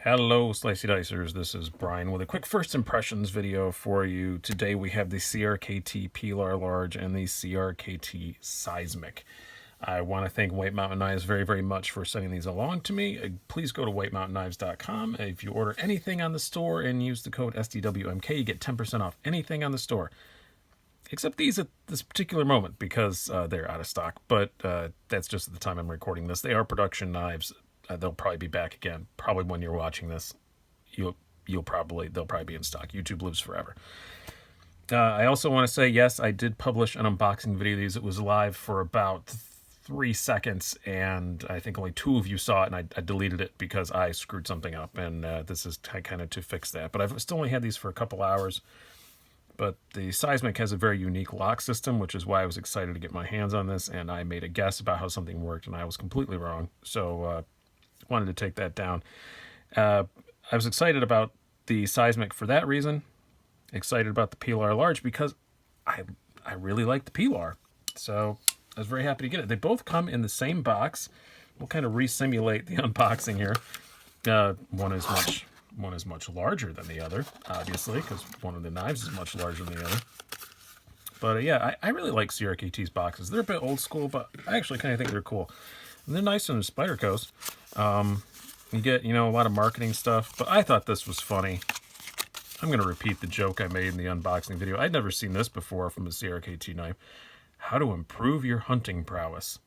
Hello, Slicey Dicers. This is Brian with a quick first impressions video for you. Today we have the CRKT Pilar Large and the CRKT Seismic. I want to thank White Mountain Knives very, very much for sending these along to me. Please go to whitemountainknives.com. If you order anything on the store and use the code SDWMK, you get 10% off anything on the store. Except these at this particular moment because they're out of stock. But that's just at the time I'm recording this. They are production knives. They'll probably be back again. Probably when you're watching this, they'll probably be in stock. YouTube lives forever. I also want to say, yes, I did publish an unboxing video of these. It was live for about 3 seconds, and I think only 2 of you saw it, and I deleted it because I screwed something up, and this is kind of to fix that. But I've still only had these for a couple hours. But the Seismic has a very unique lock system, which is why I was excited to get my hands on this, and I made a guess about how something worked, and I was completely wrong. So wanted to take that down. I was excited about the Seismic for that reason. Excited about the Pilar Large because I really like the Pilar. So I was very happy to get it. They both come in the same box. We'll kind of re-simulate the unboxing here. One is much larger than the other, obviously, because one of the knives is much larger than the other. But yeah, I really like CRKT's boxes. They're a bit old school, but I actually kind of think they're cool. And they're nice in the Spider Coast. You get, a lot of marketing stuff, but I thought this was funny. I'm going to repeat the joke I made in the unboxing video. I'd never seen this before from a CRKT knife. How to improve your hunting prowess.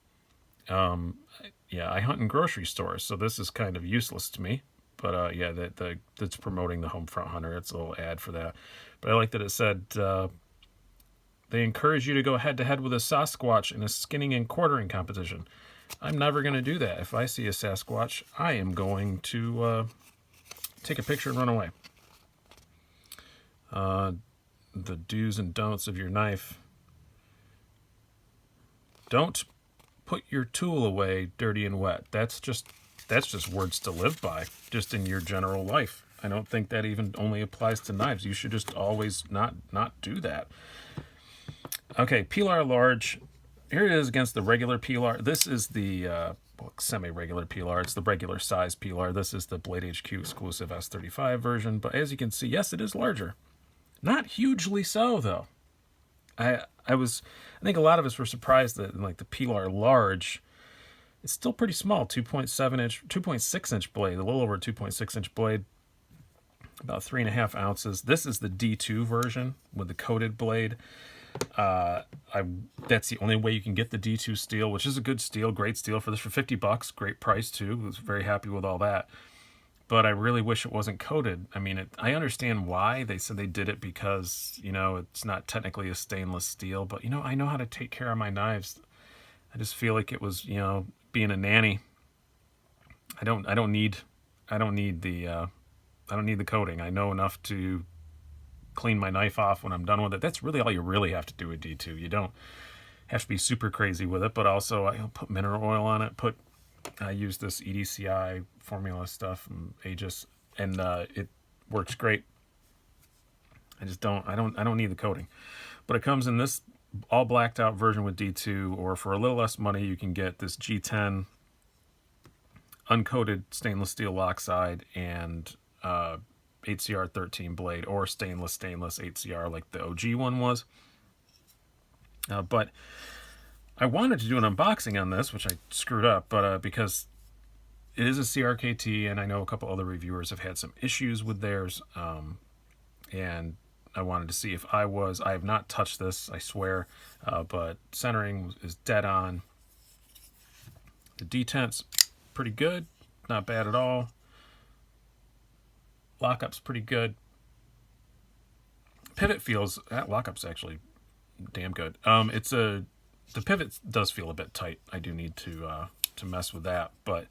Yeah, I hunt in grocery stores, so this is kind of useless to me. But yeah, that's promoting the Homefront Hunter. It's a little ad for that. But I like that it said they encourage you to go head-to-head with a Sasquatch in a skinning and quartering competition. I'm never going to do that. If I see a Sasquatch, I am going to take a picture and run away. The do's and don'ts of your knife. Don't put your tool away dirty and wet. That's just words to live by, just in your general life. I don't think that even only applies to knives. You should just always not do that. Okay, Pilar Large. Here it is against the regular Pilar. This is the semi-regular Pilar. It's the regular size Pilar. This is the Blade HQ exclusive S35 version. But as you can see, yes, it is larger. Not hugely so, though. I think a lot of us were surprised that like the Pilar Large, it's still pretty small. 2.6 inch blade, a little over 2.6 inch blade. About 3.5 ounces. This is the D2 version with the coated blade. That's the only way you can get the D2 steel, which is a good steel, great steel for this for $50. Great price too. I was very happy with all that. But I really wish it wasn't coated. I mean, I understand why. They said they did it because, it's not technically a stainless steel, but I know how to take care of my knives. I just feel like it was, being a nanny. I don't need the coating. I know enough to clean my knife off when I'm done with it. That's really all you really have to do with D2. You don't have to be super crazy with it, but also I put mineral oil on it. I use this EDCI formula stuff from Aegis, and it works great. I don't need the coating. But it comes in this all blacked out version with D2, or for a little less money you can get this G10 uncoated stainless steel lockside and 8CR13 blade, or stainless 8CR like the OG one was. But I wanted to do an unboxing on this, which I screwed up, but because it is a CRKT, and I know a couple other reviewers have had some issues with theirs, and I wanted to see if I have not touched this, I swear, but centering is dead on. The detent's pretty good, not bad at all. Lockup's pretty good. Pivot feels, that lockup's actually damn good. The pivot does feel a bit tight. I do need to mess with that, but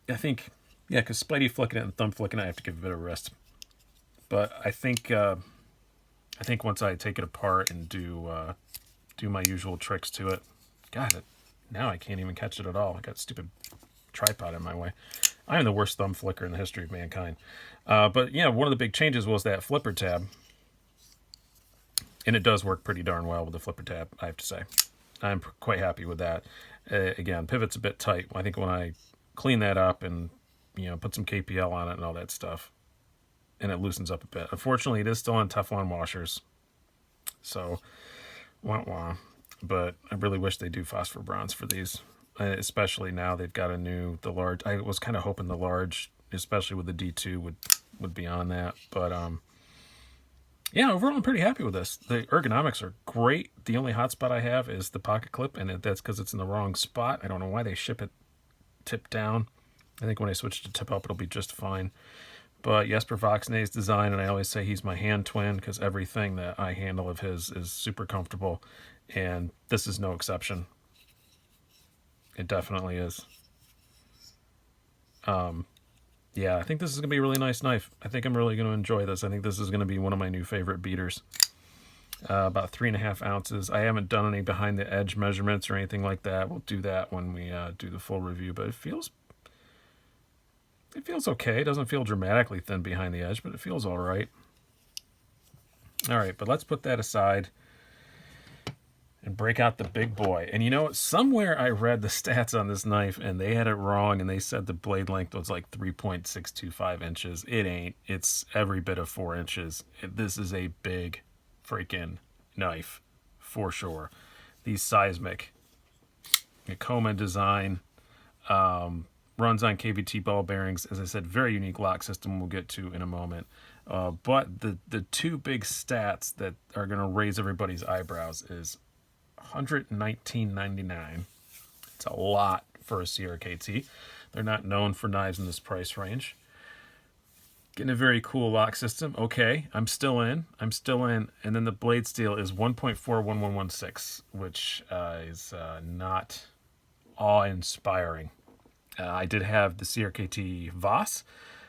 I think, yeah, because Spidey flicking it and thumb flicking it, I have to give it a bit of a rest. But I think once I take it apart and do my usual tricks to it, God, now I can't even catch it at all. I got a stupid tripod in my way. I am the worst thumb flicker in the history of mankind. But yeah, one of the big changes was that flipper tab. And it does work pretty darn well with the flipper tab, I have to say. I'm quite happy with that. Again, pivot's a bit tight. I think when I clean that up and put some KPL on it and all that stuff, and it loosens up a bit. Unfortunately, it is still on Teflon washers, so wah wah. But I really wish they do phosphor bronze for these, especially now they've got the large. I was kind of hoping the large, especially with the D2, would be on that, but yeah, overall I'm pretty happy with this. The ergonomics are great. The only hot spot I have is the pocket clip, and that's because it's in the wrong spot. I don't know why they ship it tip down. I think when I switch to tip up, it'll be just fine. But Jesper Voxnay's design, and I always say he's my hand twin because everything that I handle of his is super comfortable, and this is no exception. It definitely is. Yeah, I think this is going to be a really nice knife. I think I'm really going to enjoy this. I think this is going to be one of my new favorite beaters. About 3.5 ounces. I haven't done any behind the edge measurements or anything like that. We'll do that when we do the full review, but it feels okay. It doesn't feel dramatically thin behind the edge, but it feels all right. All right, but let's put that aside and break out the big boy. And you know, somewhere I read the stats on this knife and they had it wrong, and they said the blade length was like 3.625 inches. It ain't. It's every bit of 4 inches. This is a big freaking knife for sure. These Seismic Nakoma design, runs on KVT ball bearings. As I said, very unique lock system we'll get to in a moment. But the two big stats that are going to raise everybody's eyebrows is $119.99. It's a lot for a CRKT. They're not known for knives in this price range. Getting a very cool lock system. Okay, I'm still in. And then the blade steel is 1.41116, which is not awe-inspiring. I did have the CRKT Voss,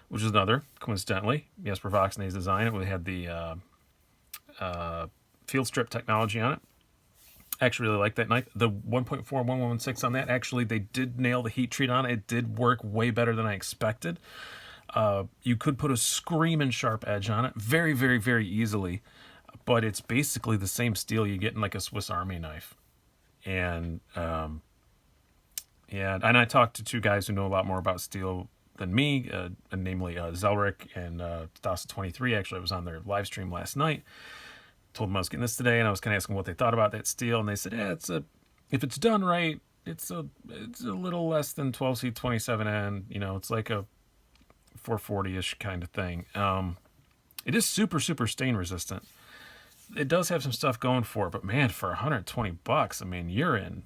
which is another, coincidentally, Jesper Voxnay's design. We had the field strip technology on it. I actually really like that knife. The 1.41116 on that, actually, they did nail the heat treat on it. It did work way better than I expected. You could put a screaming sharp edge on it very, very, very easily, but it's basically the same steel you get in like a Swiss Army knife. And yeah, and I talked to two guys who know a lot more about steel than me, namely Zelric and Dawson23. Actually, I was on their live stream last night. Told them I was getting this today, and I was kind of asking what they thought about that steel, and they said, yeah, if it's done right, it's a little less than 12C27N. You know, it's like a 440-ish kind of thing. It is super, super stain resistant. It does have some stuff going for it, but man, for $120, I mean, you're in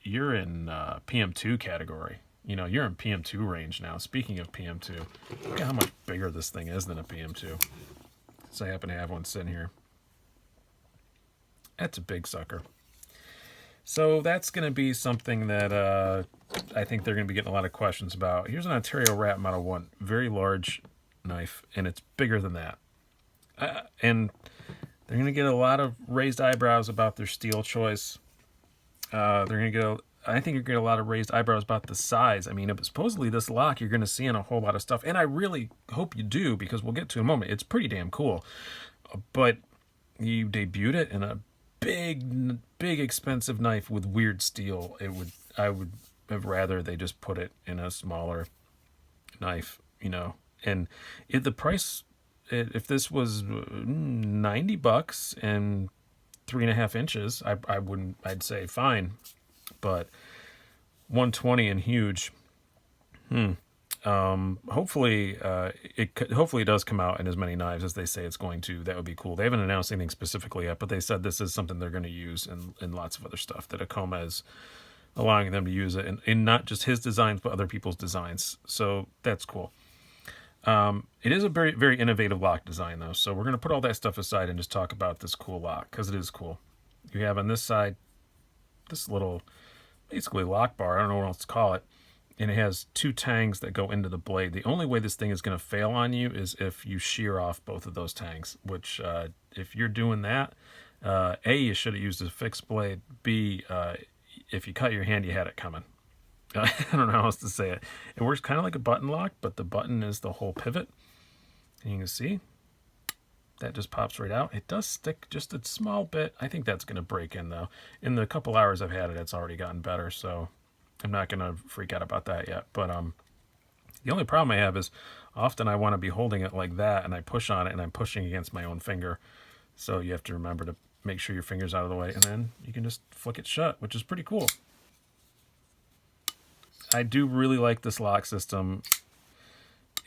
PM2 category. You know, you're in PM2 range now. Speaking of PM2, look at how much bigger this thing is than a PM2. So I happen to have one sitting here. That's a big sucker. So that's going to be something that I think they're going to be getting a lot of questions about. Here's an Ontario Rat Model 1. Very large knife, and it's bigger than that. And they're going to get a lot of raised eyebrows about their steel choice. I think you're going to get a lot of raised eyebrows about the size. I mean, supposedly this lock you're going to see in a whole lot of stuff, and I really hope you do, because we'll get to in a moment. It's pretty damn cool. But you debuted it in a big expensive knife with weird steel. I would have rather they just put it in a smaller knife, you know. And the price, if this was $90 and 3.5 inches, I'd say fine. But 120 and huge. Hopefully it does come out in as many knives as they say it's going to. That would be cool. They haven't announced anything specifically yet, but they said this is something they're going to use in lots of other stuff, that Nakoma is allowing them to use it in not just his designs, but other people's designs. So that's cool. It is a very, very innovative lock design, though. So we're going to put all that stuff aside and just talk about this cool lock, because it is cool. You have on this side this little, basically lock bar. I don't know what else to call it. And it has two tangs that go into the blade. The only way this thing is going to fail on you is if you shear off both of those tangs, which if you're doing that, A, you should have used a fixed blade. B, if you cut your hand, you had it coming. I don't know how else to say it. It works kind of like a button lock, but the button is the whole pivot. And you can see that just pops right out. It does stick just a small bit. I think that's going to break in, though. In the couple hours I've had it, it's already gotten better, so I'm not going to freak out about that yet. But The only problem I have is often I want to be holding it like that and I push on it and I'm pushing against my own finger. So you have to remember to make sure your finger's out of the way, and then you can just flick it shut, which is pretty cool. I do really like this lock system.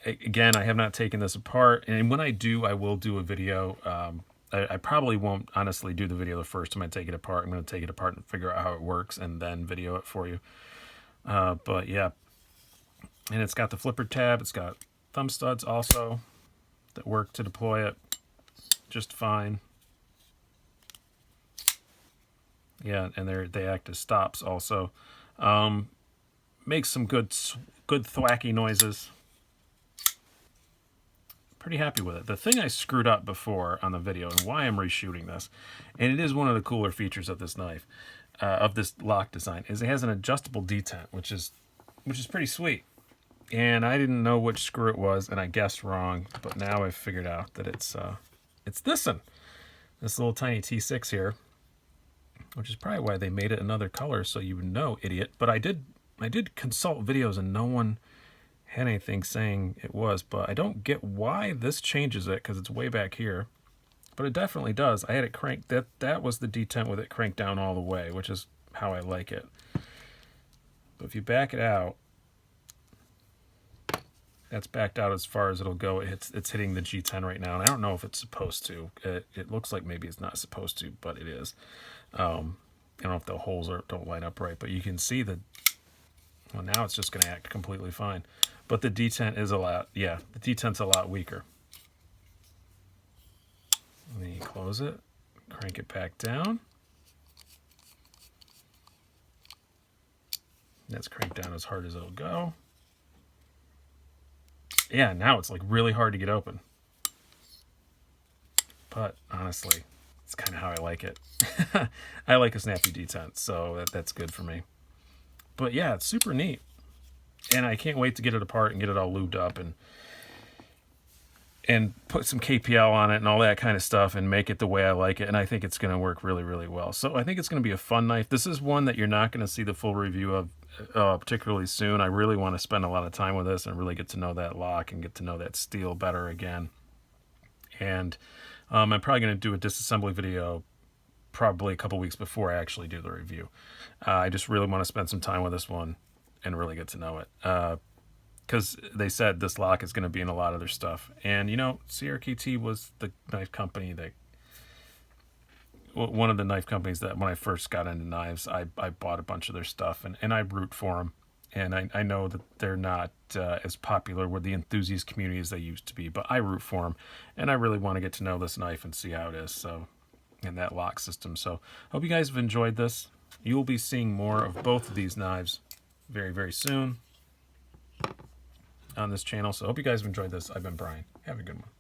Again, I have not taken this apart, and when I do, I will do a video. I probably won't honestly do the video the first time I take it apart. I'm going to take it apart and figure out how it works and then video it for you. But yeah, and it's got the flipper tab. It's got thumb studs also that work to deploy it just fine. Yeah, and they act as stops also. Makes some good thwacky noises. Pretty happy with it. The thing I screwed up before on the video and why I'm reshooting this, and it is one of the cooler features of this knife, of this lock design, is it has an adjustable detent, which is pretty sweet. And I didn't know which screw it was, and I guessed wrong, but now I've figured out that it's this one, this little tiny T6 here, which is probably why they made it another color, so you would know, idiot. But I did consult videos, and no one had anything saying it was, but I don't get why this changes it, because it's way back here, but it definitely does. I had it cranked, that was the detent with it cranked down all the way, which is how I like it. But if you back it out, that's backed out as far as it'll go. It's hitting the G10 right now, and I don't know if it's supposed to. It looks like maybe it's not supposed to, but it is. I don't know if the holes don't line up right, but you can see that. Well, now it's just going to act completely fine. But the detent is a lot, yeah, the detent's a lot weaker. And then you close it, crank it back down. That's cranked down as hard as it'll go. Yeah, now it's like really hard to get open. But honestly, it's kind of how I like it. I like a snappy detent, so that's good for me. But yeah, it's super neat. And I can't wait to get it apart and get it all lubed up and put some KPL on it and all that kind of stuff and make it the way I like it. And I think it's going to work really, really well. So I think it's going to be a fun knife. This is one that you're not going to see the full review of particularly soon. I really want to spend a lot of time with this and really get to know that lock and get to know that steel better again. And I'm probably going to do a disassembly video probably a couple weeks before I actually do the review. I just really want to spend some time with this one and really get to know it. Because they said this lock is going to be in a lot of their stuff. And, you know, CRKT was the knife company that, one of the knife companies that when I first got into knives, I bought a bunch of their stuff, and I root for them. And I know that they're not as popular with the enthusiast community as they used to be, but I root for them. And I really want to get to know this knife and see how it is, so, and that lock system. So hope you guys have enjoyed this. You will be seeing more of both of these knives very, very soon on this channel. So I hope you guys have enjoyed this. I've been Brian. Have a good one.